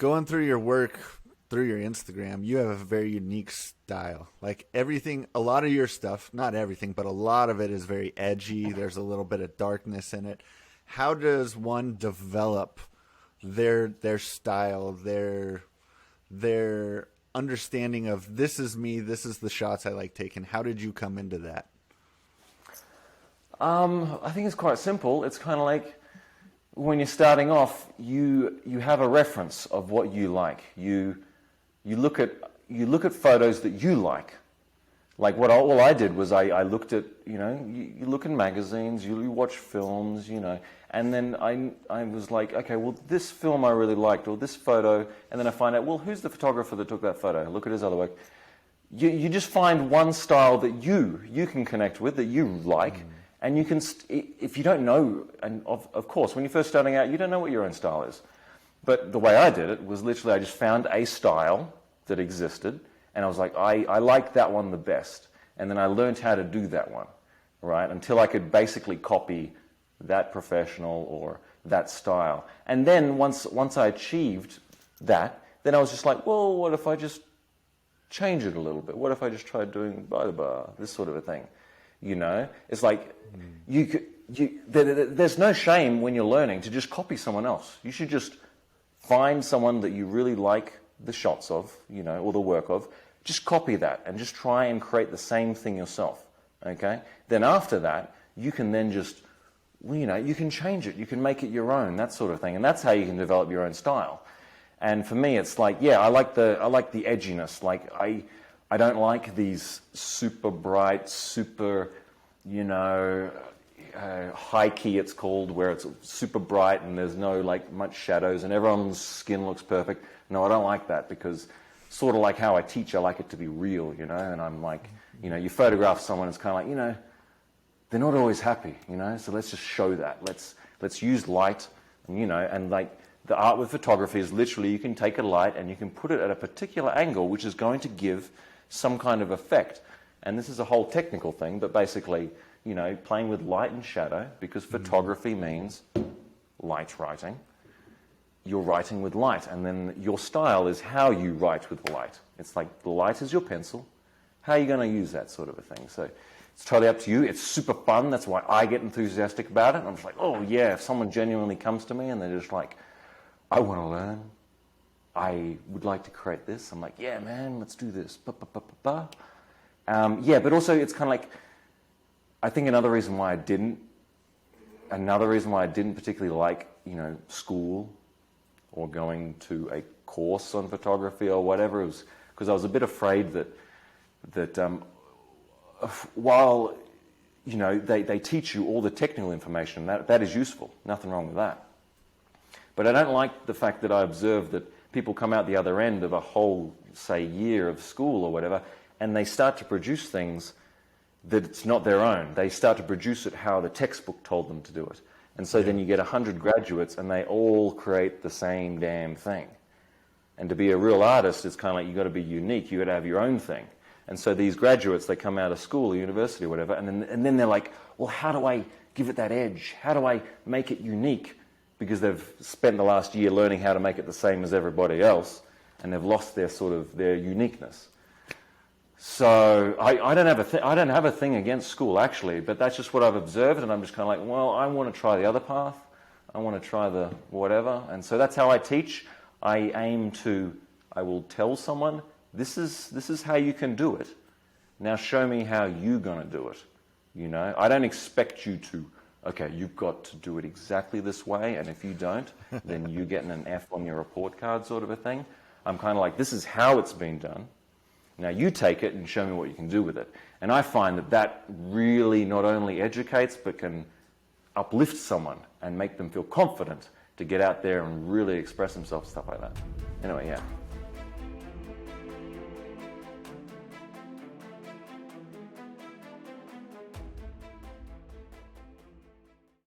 Going through your work, through your Instagram, you have a very unique style. Like everything, a lot of your stuff, not everything, but a lot of it is very edgy. There's a little bit of darkness in it. How does one develop their style, their understanding of this is me, this is the shots I like taking? How did you come into that? I think it's quite simple. It's kind of like when you're starting off, you have a reference of what you like. You look at photos that you like. Like all I did was I looked at, you look in magazines, you watch films, and then I was like, okay, well, this film I really liked, or this photo, and then I find out, well, who's the photographer that took that photo? Look at his other work. You just find one style that you can connect with, that you like, and you can, if you don't know, and of course, when you're first starting out, you don't know what your own style is. But the way I did it was literally I just found a style that existed, and I was like, I like that one the best. And then I learned how to do that one, right? Until I could basically copy that professional or that style. And then once I achieved that, then I was just like, well, what if I just change it a little bit? What if I just tried doing this sort of a thing? It's like there's no shame when you're learning to just copy someone else. You should just find someone that you really like the shots of, or the work of. Just copy that and just try and create the same thing yourself, okay? Then after that, you can then just, you can change it. You can make it your own, that sort of thing. And that's how you can develop your own style. And for me, it's like, I like the edginess. Like, I don't like these super bright, super, high key it's called, where it's super bright and there's no much shadows and everyone's skin looks perfect. No, I don't like that, because sort of like how I teach, I like it to be real, and I'm like, you photograph someone, it's kind of like, they're not always happy, so let's just show that. Let's use light, and like the art with photography is literally you can take a light and you can put it at a particular angle which is going to give some kind of effect. And this is a whole technical thing, but basically, playing with light and shadow, because photography means light writing. You're writing with light, and then your style is how you write with the light. It's like the light is your pencil. How are you going to use that sort of a thing? So it's totally up to you. It's super fun. That's why I get enthusiastic about it. I'm just like, oh yeah, if someone genuinely comes to me and they're just like, I want to learn. I would like to create this. I'm like, yeah, man, let's do this. But also it's kind of like, I think another reason why I didn't particularly like, school or going to a course on photography or whatever, it was because I was a bit afraid that while they teach you all the technical information, that is useful, nothing wrong with that. But I don't like the fact that I observe that people come out the other end of a whole, say, year of school or whatever, and they start to produce things that it's not their own. They start to produce it how the textbook told them to do it. And so then you get 100 graduates and they all create the same damn thing. And to be a real artist, it's kind of like you've got to be unique. You've got to have your own thing. And so these graduates, they come out of school or university or whatever, and then they're like, well, how do I give it that edge? How do I make it unique? Because they've spent the last year learning how to make it the same as everybody else, and they've lost their uniqueness. So I don't have a thing against school, actually, but that's just what I've observed, and I'm just kind of like, well, I want to try the other path. I want to try the whatever. And so that's how I teach. I will tell someone, this is how you can do it. Now show me how you're going to do it. I don't expect you to, okay, you've got to do it exactly this way, and if you don't, then you're getting an F on your report card sort of a thing. I'm kind of like, this is how it's been done. Now you take it and show me what you can do with it. And I find that really not only educates, but can uplift someone and make them feel confident to get out there and really express themselves, stuff like that. Anyway, yeah.